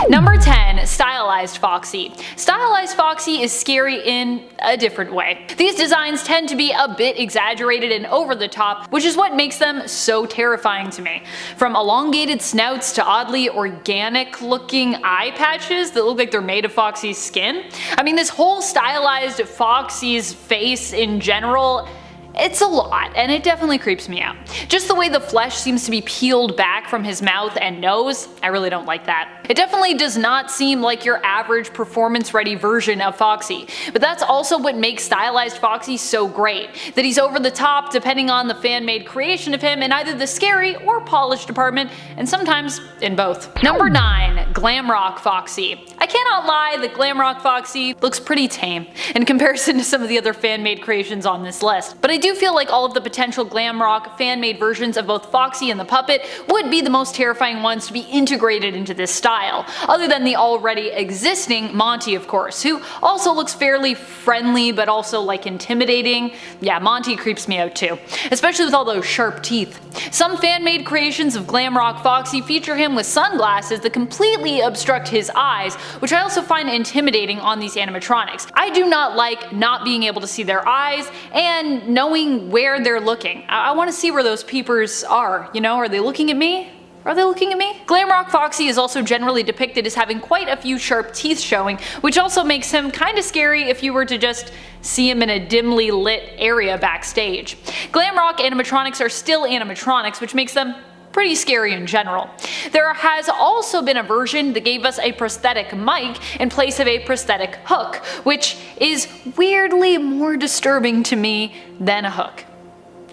Number 10. Stylized Foxy. Stylized Foxy is scary in a different way. These designs tend to be a bit exaggerated and over the top, which is what makes them so terrifying to me. From elongated snouts to oddly organic looking eye patches that look like they're made of Foxy's skin. I mean, this whole stylized Foxy's face in general, it's a lot, and it definitely creeps me out. Just the way the flesh seems to be peeled back from his mouth and nose, I really don't like that. It definitely does not seem like your average performance-ready version of Foxy, but that's also what makes Stylized Foxy so great, that he's over the top depending on the fan-made creation of him in either the scary or polished department, and sometimes in both. Number 9. Glamrock Foxy. I cannot lie that Glamrock Foxy looks pretty tame in comparison to some of the other fan-made creations on this list, but I do feel like all of the potential Glamrock fan-made versions of both Foxy and the puppet would be the most terrifying ones to be integrated into this style, other than the already existing Monty, of course, who also looks fairly friendly but also like intimidating. Yeah, Monty creeps me out too, especially with all those sharp teeth. Some fan-made creations of Glamrock Foxy feature him with sunglasses that completely obstruct his eyes, which I also find intimidating on these animatronics. I do not like not being able to see their eyes and knowing where they're looking. I want to see where those peepers are, you know, are they looking at me? Are they looking at me? Glamrock Foxy is also generally depicted as having quite a few sharp teeth showing, which also makes him kinda scary if you were to just see him in a dimly lit area backstage. Glamrock animatronics are still animatronics, which makes them pretty scary in general. There has also been a version that gave us a prosthetic mic in place of a prosthetic hook, which is weirdly more disturbing to me than a hook.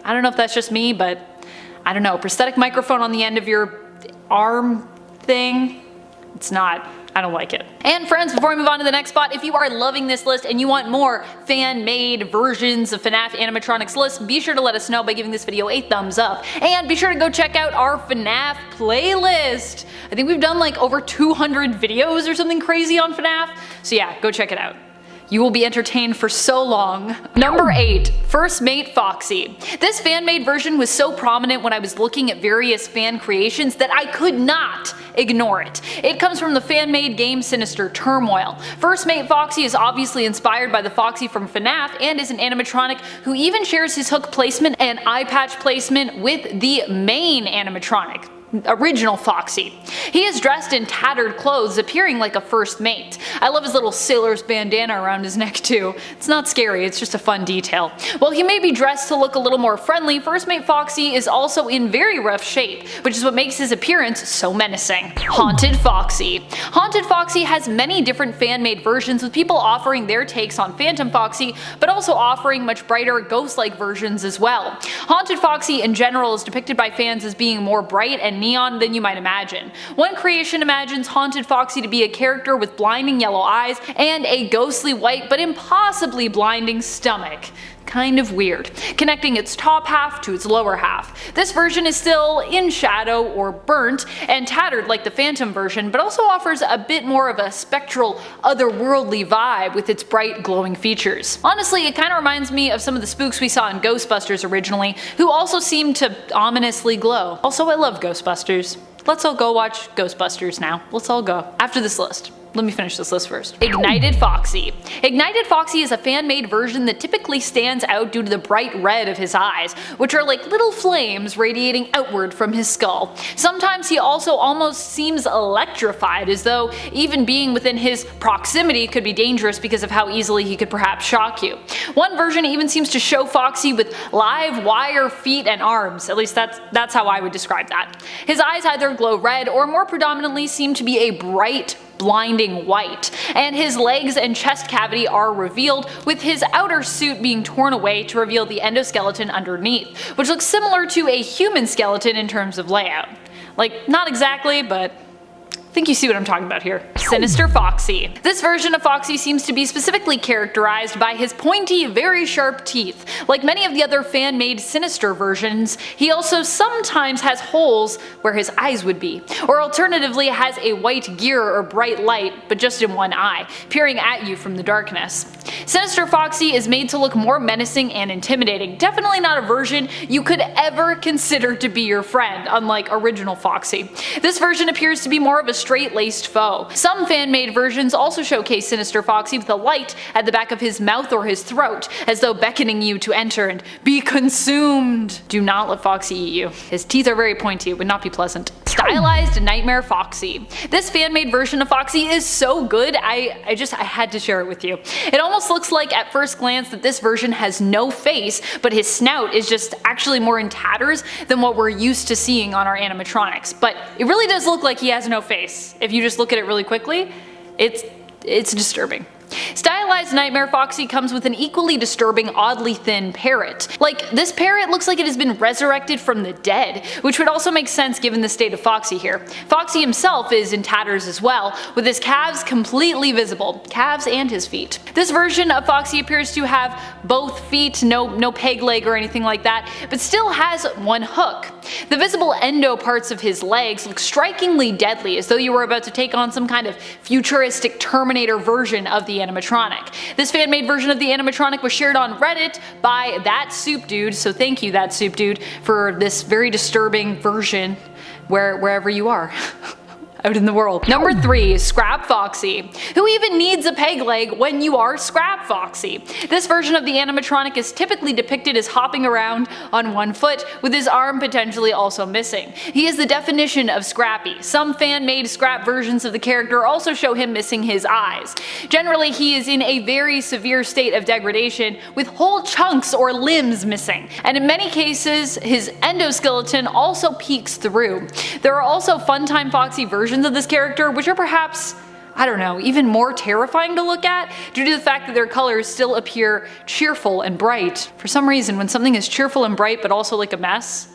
I don't know if that's just me, but I don't know, prosthetic microphone on the end of your arm thing? It's not. I don't like it. And friends, before we move on to the next spot, if you are loving this list and you want more fan-made versions of FNAF animatronics lists, be sure to let us know by giving this video a thumbs up. And be sure to go check out our FNAF playlist. I think we've done like over 200 videos or something crazy on FNAF. So yeah, go check it out. You will be entertained for so long. Number 8. First Mate Foxy. This fan-made version was so prominent when I was looking at various fan creations that I could not ignore it. It comes from the fan-made game Sinister Turmoil. First Mate Foxy is obviously inspired by the Foxy from FNAF and is an animatronic who even shares his hook placement and eye patch placement with the main animatronic, original Foxy. He is dressed in tattered clothes, appearing like a first mate. I love his little sailor's bandana around his neck too. It's not scary, it's just a fun detail. While he may be dressed to look a little more friendly, First Mate Foxy is also in very rough shape, which is what makes his appearance so menacing. Haunted Foxy. Haunted Foxy has many different fan-made versions, with people offering their takes on Phantom Foxy, but also offering much brighter ghost-like versions as well. Haunted Foxy in general is depicted by fans as being more bright and neon than you might imagine. One creation imagines Haunted Foxy to be a character with blinding yellow eyes and a ghostly white but impossibly blinding stomach. Kind of weird, connecting its top half to its lower half. This version is still in shadow or burnt and tattered like the Phantom version, but also offers a bit more of a spectral, otherworldly vibe with its bright, glowing features. Honestly, it kind of reminds me of some of the spooks we saw in Ghostbusters originally, who also seemed to ominously glow. Also, I love Ghostbusters. Let's all go watch Ghostbusters now. Let's all go. After this list. Let me finish this list first. Ignited Foxy. Ignited Foxy is a fan-made version that typically stands out due to the bright red of his eyes, which are like little flames radiating outward from his skull. Sometimes he also almost seems electrified, as though even being within his proximity could be dangerous because of how easily he could perhaps shock you. One version even seems to show Foxy with live wire feet and arms, at least that's how I would describe that. His eyes either glow red or more predominantly seem to be a bright, blinding white, and his legs and chest cavity are revealed, with his outer suit being torn away to reveal the endoskeleton underneath, which looks similar to a human skeleton in terms of layout. Like, not exactly, but I think you see what I'm talking about here. Sinister Foxy. This version of Foxy seems to be specifically characterized by his pointy, very sharp teeth. Like many of the other fan-made Sinister versions, he also sometimes has holes where his eyes would be, or alternatively has a white gear or bright light, but just in one eye, peering at you from the darkness. Sinister Foxy is made to look more menacing and intimidating, definitely not a version you could ever consider to be your friend, unlike original Foxy. This version appears to be more of a straight-laced foe. Some fan-made versions also showcase Sinister Foxy with a light at the back of his mouth or his throat, as though beckoning you to enter and be consumed. Do not let Foxy eat you. His teeth are very pointy, it would not be pleasant. Stylized Nightmare Foxy. This fan-made version of Foxy is so good, I had to share it with you. It almost looks like at first glance that this version has no face, but his snout is just actually more in tatters than what we're used to seeing on our animatronics. But it really does look like he has no face. If you just look at it really quickly, it's disturbing. Stylized Nightmare Foxy comes with an equally disturbing, oddly thin parrot. Like, this parrot looks like it has been resurrected from the dead, which would also make sense given the state of Foxy here. Foxy himself is in tatters as well, with his calves completely visible. Calves and his feet. This version of Foxy appears to have both feet, no peg leg or anything like that, but still has one hook. The visible endo parts of his legs look strikingly deadly, as though you were about to take on some kind of futuristic Terminator version of the animatronic. This fan-made version of the animatronic was shared on Reddit by That Soup Dude, so thank you That Soup Dude for this very disturbing version wherever you are. Out in the world. Number 3. Scrap Foxy. Who even needs a peg leg when you are Scrap Foxy? This version of the animatronic is typically depicted as hopping around on one foot, with his arm potentially also missing. He is the definition of scrappy. Some fan-made scrap versions of the character also show him missing his eyes. Generally, he is in a very severe state of degradation, with whole chunks or limbs missing, and in many cases, his endoskeleton also peeks through. There are also Funtime Foxy versions of this character, which are perhaps, I don't know, even more terrifying to look at due to the fact that their colors still appear cheerful and bright. For some reason, when something is cheerful and bright but also like a mess,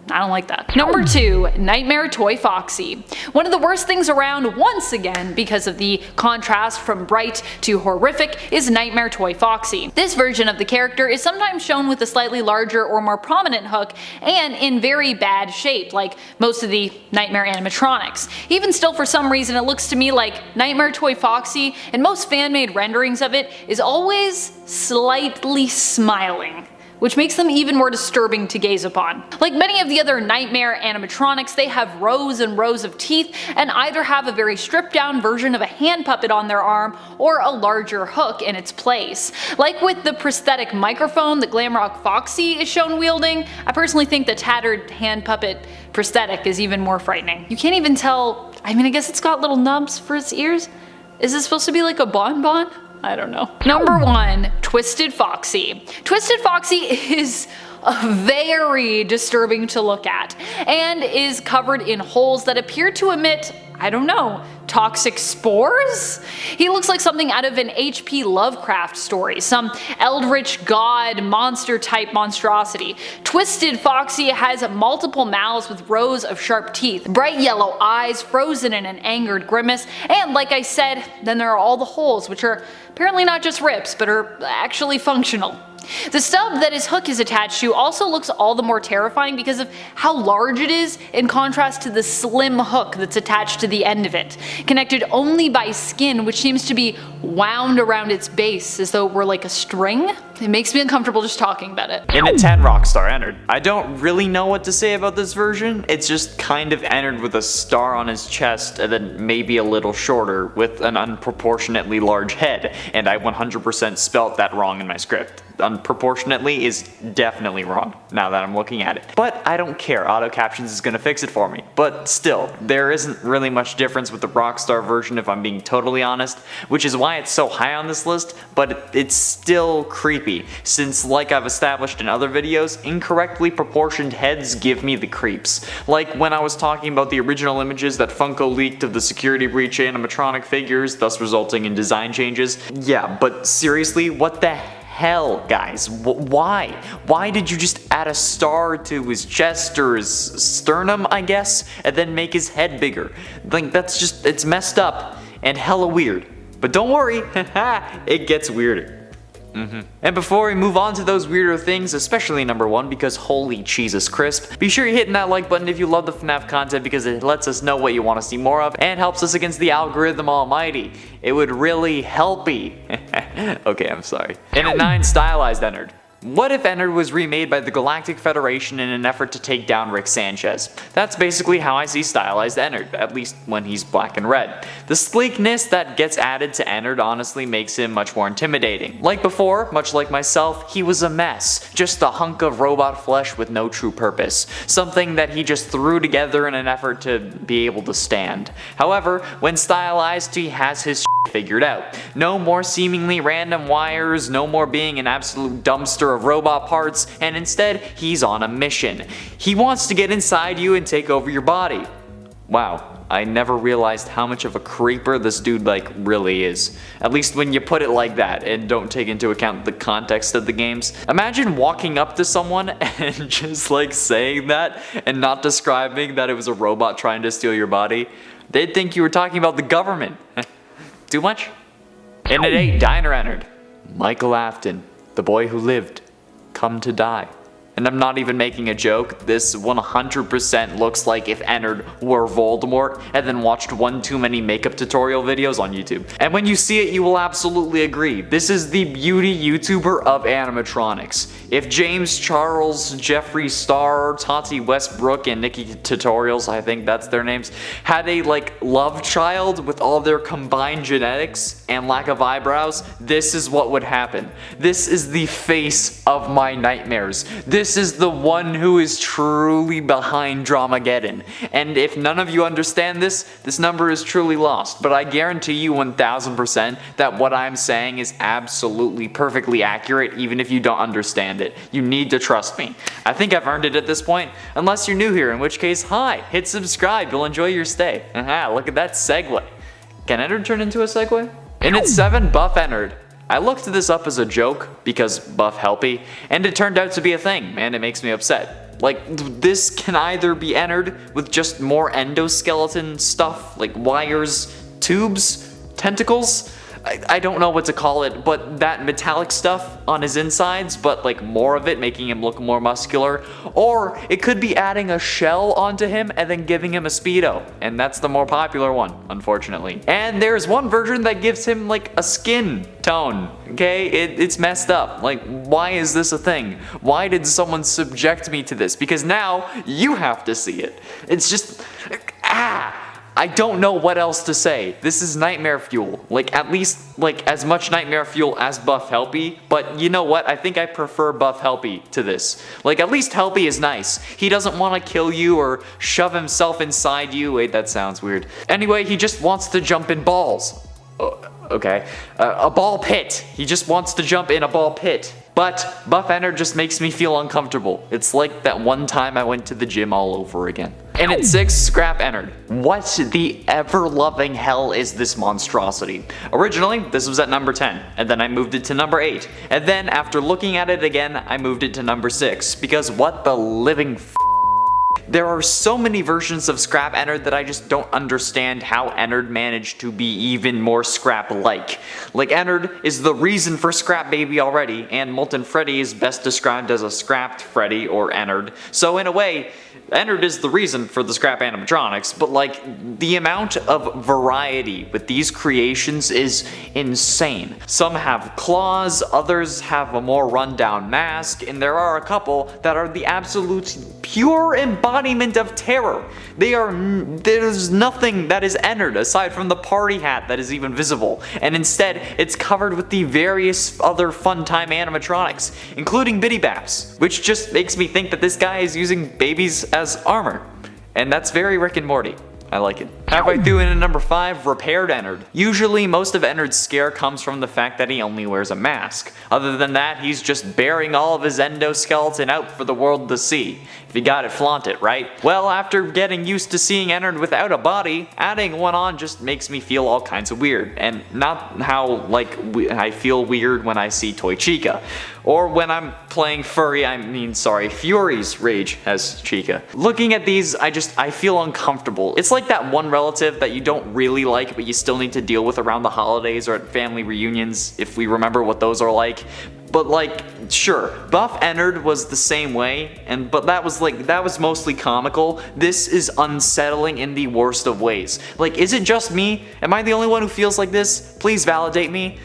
I don't like that. Number 2. Nightmare Toy Foxy. One of the worst things around, once again because of the contrast from bright to horrific, is Nightmare Toy Foxy. This version of the character is sometimes shown with a slightly larger or more prominent hook and in very bad shape, like most of the Nightmare animatronics. Even still, for some reason, it looks to me like Nightmare Toy Foxy, and most fan-made renderings of it, is always slightly smiling, which makes them even more disturbing to gaze upon. Like many of the other Nightmare animatronics, they have rows and rows of teeth and either have a very stripped down version of a hand puppet on their arm or a larger hook in its place. Like with the prosthetic microphone that Glamrock Foxy is shown wielding, I personally think the tattered hand puppet prosthetic is even more frightening. You can't even tell, I mean, I guess it's got little nubs for its ears. Is this supposed to be like a bonbon? I don't know. Number 1. Twisted Foxy. Twisted Foxy is very disturbing to look at, and is covered in holes that appear to emit, I don't know, toxic spores? He looks like something out of an H.P. Lovecraft story, some eldritch god monster type monstrosity. Twisted Foxy has multiple mouths with rows of sharp teeth, bright yellow eyes frozen in an angered grimace, and like I said, then there are all the holes, which are apparently not just rips, but are actually functional. The stub that his hook is attached to also looks all the more terrifying because of how large it is in contrast to the slim hook that's attached to the end of it, connected only by skin which seems to be wound around its base as though it were like a string. It makes me uncomfortable just talking about it. In a 10 Rockstar ennard. I don't really know what to say about this version. It's just kind of ennard with a star on his chest and then maybe a little shorter with an unproportionately large head, and I 100% spelt that wrong in my script. Unproportionately is definitely wrong now that I'm looking at it. But I don't care, auto captions is gonna fix it for me. But still, there isn't really much difference with the Rockstar version if I'm being totally honest, which is why it's so high on this list, but it's still creepy, since like I've established in other videos, incorrectly proportioned heads give me the creeps. Like when I was talking about the original images that Funko leaked of the security breach animatronic figures, thus resulting in design changes. Yeah, but seriously, what the hell, guys? Why? Why did you just add a star to his chest or his sternum, I guess, and then make his head bigger? Like, that's just, it's messed up and hella weird. But don't worry, it gets weirder. And before we move on to those weirder things, especially number 1 because holy Jesus crisp, be sure you're hitting that like button if you love the FNAF content because it lets us know what you want to see more of and helps us against the algorithm almighty. It would really help me. Okay, I'm sorry. And at 9, Stylized ennard. What if ennard was remade by the Galactic Federation in an effort to take down Rick Sanchez? That's basically how I see Stylized ennard, at least when he's black and red. The sleekness that gets added to ennard honestly makes him much more intimidating. Like before, much like myself, he was a mess, just a hunk of robot flesh with no true purpose, something that he just threw together in an effort to be able to stand. However, when stylized, he has his figured out. No more seemingly random wires, no more being an absolute dumpster of robot parts, and instead, he's on a mission. He wants to get inside you and take over your body. Wow, I never realized how much of a creeper this dude really is. At least when you put it like that and don't take into account the context of the games. Imagine walking up to someone and just saying that and not describing that it was a robot trying to steal your body. They'd think you were talking about the government. Too much? And at 8, Diner ennard. Michael Afton, the boy who lived, come to die. And I'm not even making a joke, this 100% looks like if ennard were Voldemort and then watched one too many makeup tutorial videos on YouTube. And when you see it, you will absolutely agree. This is the beauty YouTuber of animatronics. If James Charles, Jeffree Star, Tati Westbrook, and Nikki Tutorials, I think that's their names, had a love child with all their combined genetics and lack of eyebrows, this is what would happen. This is the face of my nightmares. This is the one who is truly behind Dramageddon. And if none of you understand this, this number is truly lost. But I guarantee you 1000% that what I'm saying is absolutely perfectly accurate even if you don't understand it. You need to trust me. I think I've earned it at this point, unless you're new here, in which case, hi, hit subscribe, you'll enjoy your stay. Aha, look at that segue. Can ennard turn into a segue? And it's 7, Buff ennard. I looked this up as a joke because buff helpy, and it turned out to be a thing, and it makes me upset. This can either be ennard with just more endoskeleton stuff, like wires, tubes, tentacles. I don't know what to call it, but that metallic stuff on his insides, but more of it, making him look more muscular. Or it could be adding a shell onto him and then giving him a speedo, and that's the more popular one, unfortunately. And there's one version that gives him a skin tone, okay? It's messed up. Why is this a thing? Why did someone subject me to this? Because now you have to see it. It's just, I don't know what else to say. This is nightmare fuel. At least, as much nightmare fuel as Buff Helpy. But you know what? I think I prefer Buff Helpy to this. At least Helpy is nice. He doesn't want to kill you or shove himself inside you. Wait, that sounds weird. Anyway, he just wants to jump in balls. Okay. A ball pit. He just wants to jump in a ball pit. But Buff ennard just makes me feel uncomfortable. It's like that one time I went to the gym all over again. And at 6, Scrap ennard. What the ever-loving hell is this monstrosity? Originally, this was at number 10, and then I moved it to number 8. And then, after looking at it again, I moved it to number 6, because what the living There are so many versions of Scrap ennard that I just don't understand how ennard managed to be even more Scrap-like. Ennard is the reason for Scrap Baby already, and Molten Freddy is best described as a scrapped Freddy or ennard. So in a way, ennard is the reason for the Scrap animatronics, but the amount of variety with these creations is insane. Some have claws, others have a more rundown mask, and there are a couple that are the absolute pure embodiment of terror. There's nothing that is ennard aside from the party hat that is even visible, and instead it's covered with the various other Funtime animatronics, including Bitty Baps, which just makes me think that this guy is using babies as armor. And that's very Rick and Morty. I like it. Halfway through in at number 5, Repaired ennard. Usually most of ennard's scare comes from the fact that he only wears a mask. Other than that, he's just bearing all of his endoskeleton out for the world to see. If you got it, flaunt it, right? Well, after getting used to seeing ennard without a body, adding one on just makes me feel all kinds of weird. And not how, I feel weird when I see Toy Chica. Or when I'm playing Fury's Rage as Chica. Looking at these, I feel uncomfortable. It's like that one relative that you don't really like but you still need to deal with around the holidays or at family reunions, if we remember what those are like. But like, sure, Buff Ennard was the same way, but that was mostly comical. This is unsettling in the worst of ways. Like, is it just me? Am I the only one who feels like this? Please validate me.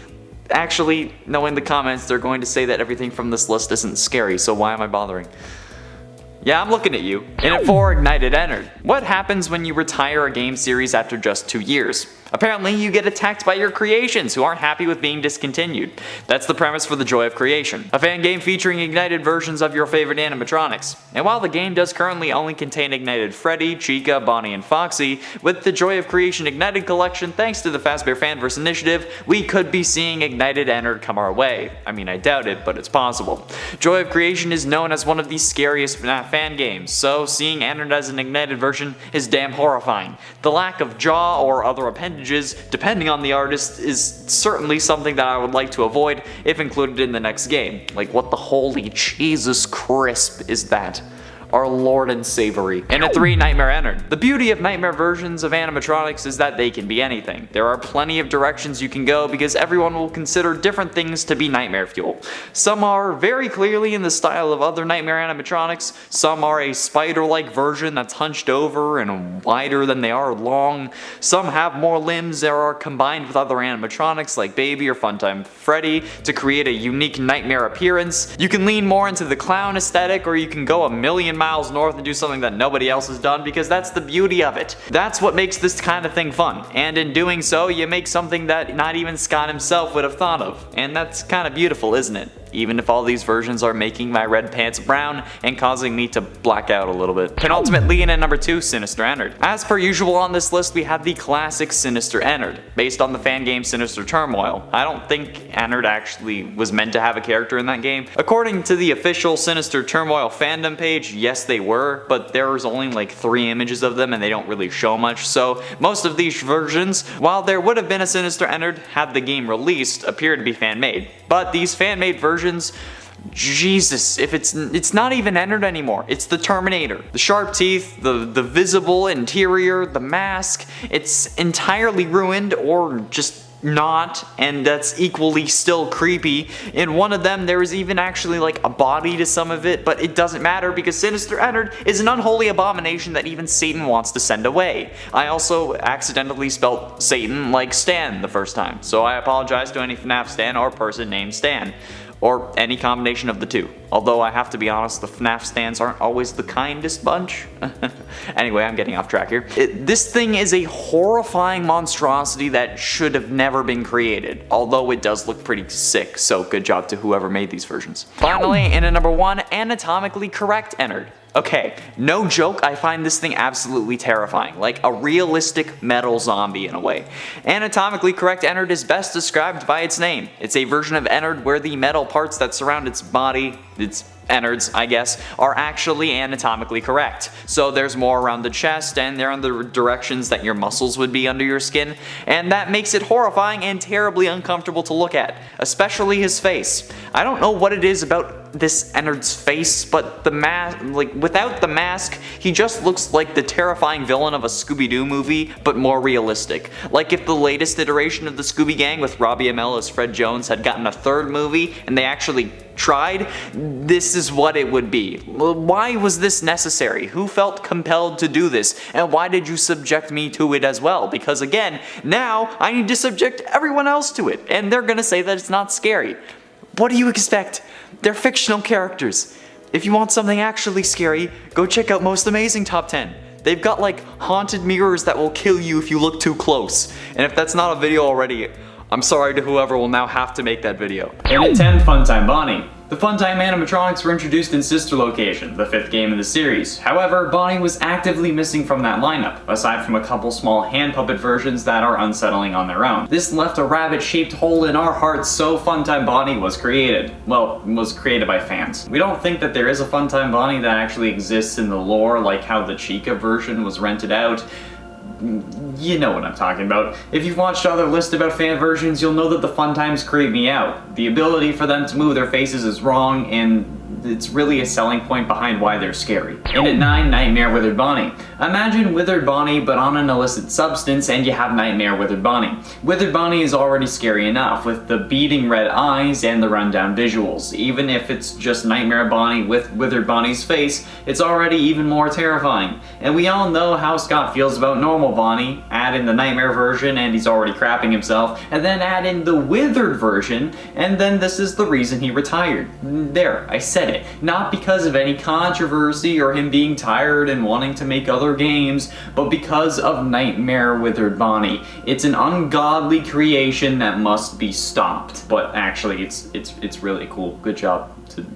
Actually, knowing the comments, they're going to say that everything from this list isn't scary, so why am I bothering? Yeah, I'm looking at you. In at 4, Ignited Ennard. What happens when you retire a game series after just 2 years? Apparently, you get attacked by your creations who aren't happy with being discontinued. That's the premise for The Joy of Creation, a fan game featuring ignited versions of your favorite animatronics. And while the game does currently only contain ignited Freddy, Chica, Bonnie, and Foxy, with the Joy of Creation Ignited Collection thanks to the Fazbear Fanverse initiative, we could be seeing Ignited Ennard come our way. I mean, I doubt it, but it's possible. Joy of Creation is known as one of the scariest FNAF fan games, so seeing Ennard as an ignited version is damn horrifying. The lack of jaw or other appendages, depending on the artist, is certainly something that I would like to avoid if included in the next game. Like, what the holy Jesus crisp is that? Our Lord and Savory. And at 3, Nightmare Ennard. The beauty of Nightmare versions of animatronics is that they can be anything. There are plenty of directions you can go because everyone will consider different things to be nightmare fuel. Some are very clearly in the style of other Nightmare animatronics, some are a spider-like version that's hunched over and wider than they are long, some have more limbs or are combined with other animatronics like Baby or Funtime Freddy to create a unique nightmare appearance. You can lean more into the clown aesthetic, or you can go a million miles north and do something that nobody else has done, because that's the beauty of it. That's what makes this kind of thing fun, and in doing so you make something that not even Scott himself would have thought of, and that's kind of beautiful, isn't it? Even if all these versions are making my red pants brown and causing me to black out a little bit. Penultimately, in at number 2, Sinister Ennard. As per usual on this list, we have the classic Sinister Ennard, based on the fan game Sinister Turmoil. I don't think Ennard actually was meant to have a character in that game. According to the official Sinister Turmoil fandom page, yes they were, but there's only like 3 images of them and they don't really show much, so most of these versions, while there would have been a Sinister Ennard had the game released, appear to be fan-made. But these fan-made versions, Jesus, if it's not even Ennard anymore. It's the Terminator. The sharp teeth, the visible interior, the mask, it's entirely ruined or just not, and that's equally still creepy. In one of them there is even actually like a body to some of it, but it doesn't matter because Sinister Ennard is an unholy abomination that even Satan wants to send away. I also accidentally spelled Satan like Stan the first time, so I apologize to any FNAF Stan or person named Stan. Or any combination of the two. Although I have to be honest, the FNAF stands aren't always the kindest bunch. Anyway, I'm getting off track here. This thing is a horrifying monstrosity that should have never been created. Although it does look pretty sick, so good job to whoever made these versions. Finally, in at number 1, Anatomically Correct Ennard. Okay, no joke, I find this thing absolutely terrifying, like a realistic metal zombie in a way. Anatomically Correct Ennard is best described by its name. It's a version of Ennard where the metal parts that surround its body, its innards, I guess, are actually anatomically correct. So there's more around the chest and they're in the directions that your muscles would be under your skin, and that makes it horrifying and terribly uncomfortable to look at, especially his face. I don't know what it is about this Ennard's face, but the mask, like without the mask, he just looks like the terrifying villain of a Scooby-Doo movie, but more realistic. Like if the latest iteration of the Scooby Gang with Robbie Amell as Fred Jones had gotten a 3rd movie and they actually tried, this is what it would be. Why was this necessary? Who felt compelled to do this? And why did you subject me to it as well? Because again, now I need to subject everyone else to it, and they're gonna say that it's not scary. What do you expect? They're fictional characters. If you want something actually scary, go check out Most Amazing Top 10. They've got like haunted mirrors that will kill you if you look too close. And if that's not a video already, I'm sorry to whoever will now have to make that video. And at 10, Funtime Bonnie. The Funtime animatronics were introduced in Sister Location, the 5th game in the series. However, Bonnie was actively missing from that lineup, aside from a couple small hand puppet versions that are unsettling on their own. This left a rabbit-shaped hole in our hearts, so Funtime Bonnie was created. Well, was created by fans. We don't think that there is a Funtime Bonnie that actually exists in the lore, like how the Chica version was rented out. You know what I'm talking about. If you've watched other lists about fan versions, you'll know that the Funtimes creep me out. The ability for them to move their faces is wrong, and it's really a selling point behind why they're scary. And at 9, Nightmare Withered Bonnie. Imagine Withered Bonnie but on an illicit substance and you have Nightmare Withered Bonnie. Withered Bonnie is already scary enough with the beating red eyes and the rundown visuals. Even if it's just Nightmare Bonnie with Withered Bonnie's face, it's already even more terrifying. And we all know how Scott feels about normal Bonnie. Add in the Nightmare version and he's already crapping himself, and then add in the Withered version, and then this is the reason he retired. There, I said it. Not because of any controversy or him being tired and wanting to make other games, but because of Nightmare Withered Bonnie. It's an ungodly creation that must be stopped. But actually, it's really cool. Good job to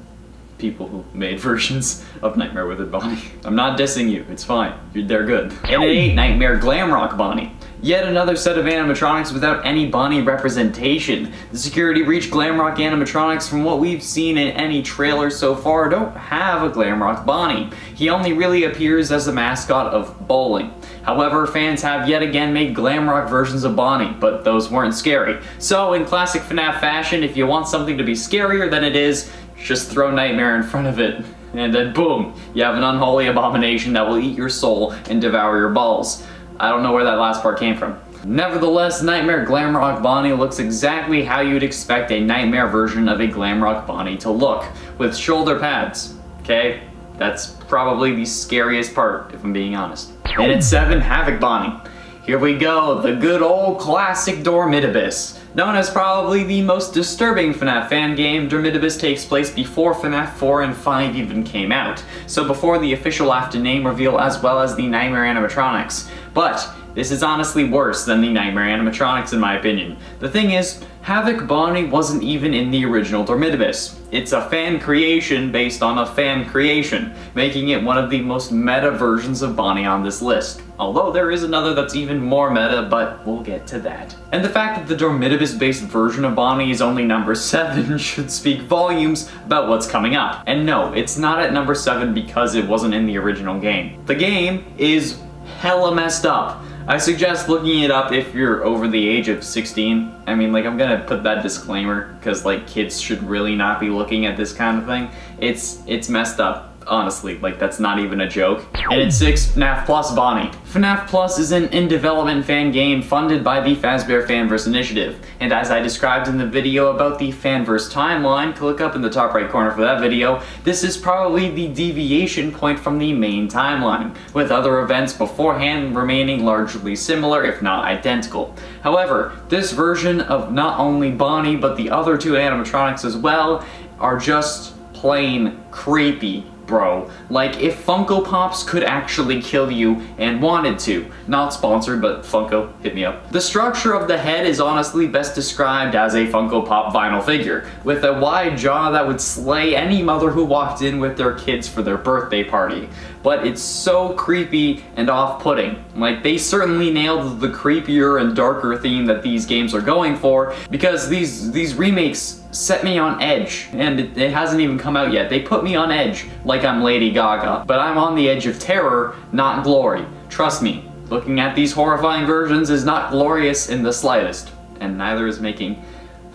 people who made versions of Nightmare Withered Bonnie. I'm not dissing you, it's fine. They're good. And at 8, Nightmare Glamrock Bonnie. Yet another set of animatronics without any Bonnie representation. The security breach Glamrock animatronics, from what we've seen in any trailer so far, don't have a Glamrock Bonnie. He only really appears as the mascot of bowling. However, fans have yet again made Glamrock versions of Bonnie, but those weren't scary. So in classic FNAF fashion, if you want something to be scarier than it is, just throw Nightmare in front of it, and then boom, you have an unholy abomination that will eat your soul and devour your balls. I don't know where that last part came from. Nevertheless, Nightmare Glamrock Bonnie looks exactly how you'd expect a Nightmare version of a Glamrock Bonnie to look, with shoulder pads. Okay? That's probably the scariest part, if I'm being honest. And at 7, Havoc Bonnie. Here we go, the good old classic Dormitibus. Known as probably the most disturbing FNAF fan game, Dormitibus takes place before FNAF 4 and 5 even came out, so before the official after name reveal as well as the Nightmare animatronics. But this is honestly worse than the Nightmare animatronics in my opinion. The thing is, Havoc Bonnie wasn't even in the original Dormitibus. It's a fan creation based on a fan creation, making it one of the most meta versions of Bonnie on this list. Although there is another that's even more meta, but we'll get to that. And the fact that the Dormitibus based version of Bonnie is only number 7 should speak volumes about what's coming up. And no, it's not at number 7 because it wasn't in the original game. The game is hella messed up. I suggest looking it up if you're over the age of 16. I mean, like, I'm gonna put that disclaimer because, like, kids should really not be looking at this kind of thing. It's messed up. Honestly, like, that's not even a joke. And at 6, FNAF Plus Bonnie. FNAF Plus is an in-development fan game funded by the Fazbear Fanverse initiative. And as I described in the video about the Fanverse timeline, click up in the top right corner for that video, this is probably the deviation point from the main timeline, with other events beforehand remaining largely similar, if not identical. However, this version of not only Bonnie, but the other 2 animatronics as well, are just plain creepy. Bro, like if Funko Pops could actually kill you and wanted to. Not sponsored, but Funko, hit me up. The structure of the head is honestly best described as a Funko Pop vinyl figure, with a wide jaw that would slay any mother who walked in with their kids for their birthday party. But it's so creepy and off-putting. Like, they certainly nailed the creepier and darker theme that these games are going for, because these remakes set me on edge, and it hasn't even come out yet. They put me on edge like I'm Lady Gaga, but I'm on the edge of terror, not glory. Trust me, looking at these horrifying versions is not glorious in the slightest, and neither is making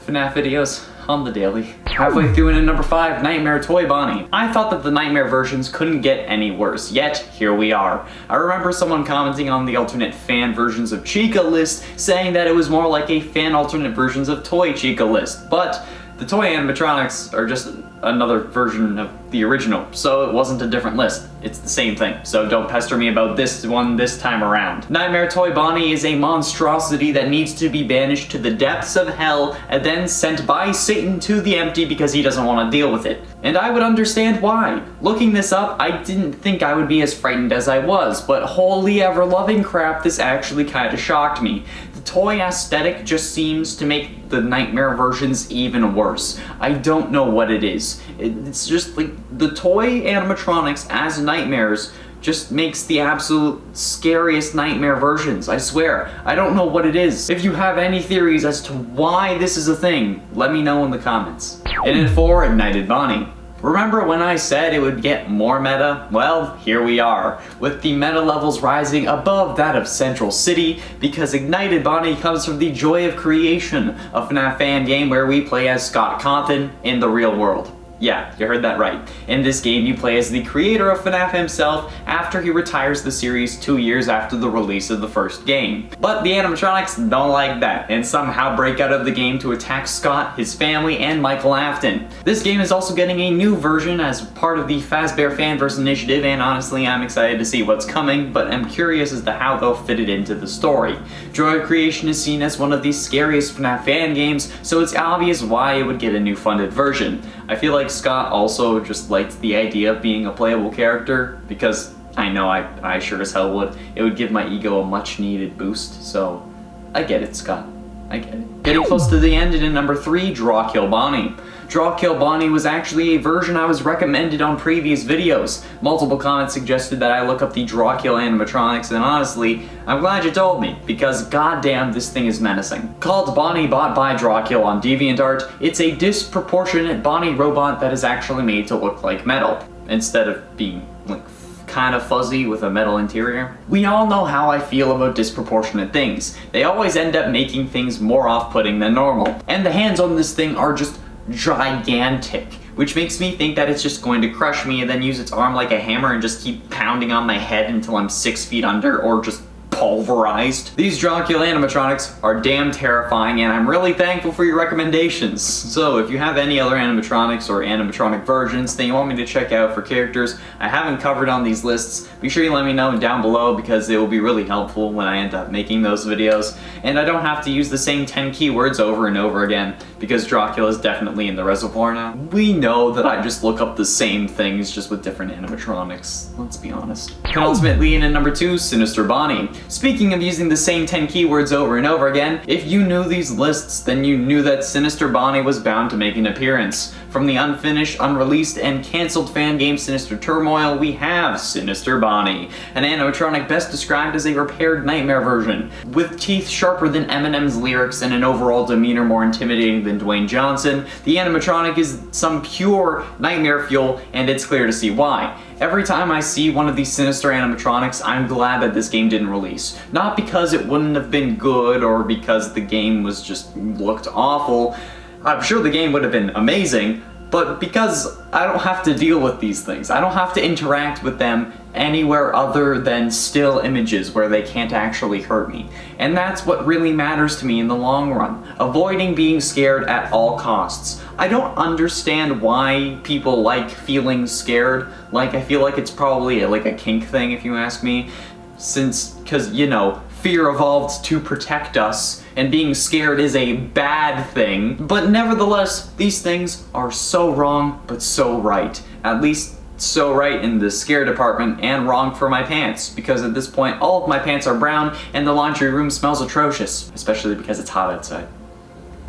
FNAF videos on the daily. Halfway through and at number 5, Nightmare Toy Bonnie. I thought that the Nightmare versions couldn't get any worse, yet here we are. I remember someone commenting on the alternate fan versions of Chica list saying that it was more like a fan alternate versions of Toy Chica list, but the toy animatronics are just another version of the original, so it wasn't a different list. It's the same thing, so don't pester me about this one this time around. Nightmare Toy Bonnie is a monstrosity that needs to be banished to the depths of hell and then sent by Satan to the empty because he doesn't want to deal with it. And I would understand why. Looking this up, I didn't think I would be as frightened as I was, but holy ever-loving crap, this actually kinda shocked me. The toy aesthetic just seems to make the Nightmare versions even worse. I don't know what it is. It's just like the toy animatronics as nightmares just makes the absolute scariest Nightmare versions, I swear. I don't know what it is. If you have any theories as to why this is a thing, let me know in the comments. And at 4, Ignited Bonnie. Remember when I said it would get more meta? Well, here we are, with the meta levels rising above that of Central City, because Ignited Bonnie comes from the joy of creation, a FNAF fan game where we play as Scott Compton in the real world. Yeah, you heard that right. In this game, you play as the creator of FNAF himself after he retires the series 2 years after the release of the first game. But the animatronics don't like that, and somehow break out of the game to attack Scott, his family, and Michael Afton. This game is also getting a new version as part of the Fazbear Fan Versions initiative, and honestly, I'm excited to see what's coming, but I'm curious as to how they'll fit it into the story. Joy of Creation is seen as one of the scariest FNAF fan games, so it's obvious why it would get a new funded version. I feel like Scott also just liked the idea of being a playable character, because I know I sure as hell would. It would give my ego a much needed boost, so I get it, Scott. I get it. Getting close to the end, and in number 3, Drawkill Bonnie. Drawkill Bonnie was actually a version I was recommended on previous videos. Multiple comments suggested that I look up the Drawkill animatronics, and honestly, I'm glad you told me, because goddamn this thing is menacing. Called Bonnie Bot by Drawkill on DeviantArt, it's a disproportionate Bonnie robot that is actually made to look like metal, instead of being like kind of fuzzy with a metal interior. We all know how I feel about disproportionate things. They always end up making things more off-putting than normal. And the hands on this thing are just gigantic, which makes me think that it's just going to crush me and then use its arm like a hammer and just keep pounding on my head until I'm 6 feet under or just pulverized. These Drawkill animatronics are damn terrifying, and I'm really thankful for your recommendations. So if you have any other animatronics or animatronic versions that you want me to check out for characters I haven't covered on these lists, be sure you let me know down below, because it will be really helpful when I end up making those videos, and I don't have to use the same 10 keywords over and over again, because Drawkill is definitely in the reservoir now. We know that I just look up the same things just with different animatronics, let's be honest. Ultimately, in at number 2, Sinister Bonnie. Speaking of using the same 10 keywords over and over again, if you knew these lists, then you knew that Sinister Bonnie was bound to make an appearance. From the unfinished, unreleased, and cancelled fan game Sinister Turmoil, we have Sinister Bonnie, an animatronic best described as a repaired nightmare version. With teeth sharper than Eminem's lyrics and an overall demeanor more intimidating than Dwayne Johnson, the animatronic is some pure nightmare fuel, and it's clear to see why. Every time I see one of these Sinister animatronics, I'm glad that this game didn't release. Not because it wouldn't have been good or because the game was just looked awful. I'm sure the game would have been amazing, but because I don't have to deal with these things. I don't have to interact with them anywhere other than still images where they can't actually hurt me. And that's what really matters to me in the long run. Avoiding being scared at all costs. I don't understand why people like feeling scared. Like, I feel like it's probably like a kink thing if you ask me. Because, you know, fear evolved to protect us, and being scared is a bad thing. But nevertheless, these things are so wrong, but so right. At least so right in the scare department, and wrong for my pants, because at this point all of my pants are brown and the laundry room smells atrocious, especially because it's hot outside.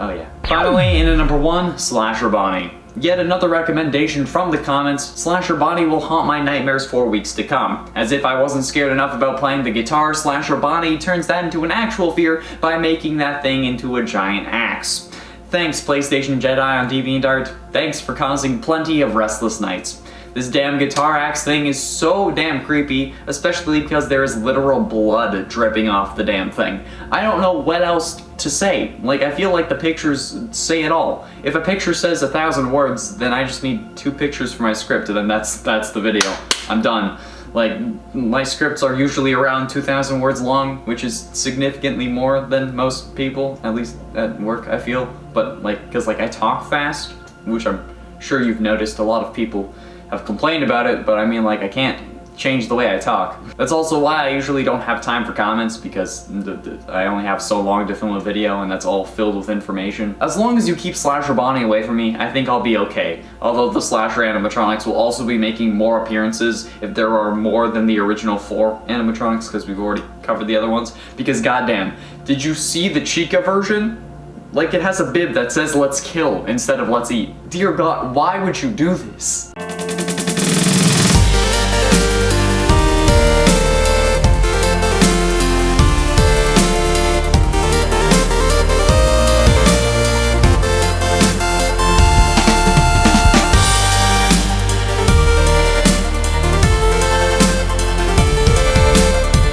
Oh yeah. Finally, in at number 1, Slasher Bonnie. Yet another recommendation from the comments, Slasher Bonnie will haunt my nightmares for weeks to come. As if I wasn't scared enough about playing the guitar, Slasher Bonnie turns that into an actual fear by making that thing into a giant axe. Thanks, PlayStation Jedi on DeviantArt. Thanks for causing plenty of restless nights. This damn guitar axe thing is so damn creepy, especially because there is literal blood dripping off the damn thing. I don't know what else to say. Like, I feel like the pictures say it all. If a picture says 1,000 words, then I just need 2 pictures for my script, and then that's the video. I'm done. Like, my scripts are usually around 2,000 words long, which is significantly more than most people, at least at work, I feel. But, like, because, like, I talk fast, which I'm sure you've noticed a lot of people have complained about it, but I mean, like, I can't change the way I talk. That's also why I usually don't have time for comments, because I only have so long to film a video, and that's all filled with information. As long as you keep Slasher Bonnie away from me, I think I'll be okay. Although the Slasher animatronics will also be making more appearances if there are more than the original 4 animatronics, because we've already covered the other ones. Because goddamn, did you see the Chica version? Like, it has a bib that says "let's kill" instead of "let's eat." Dear God, why would you do this?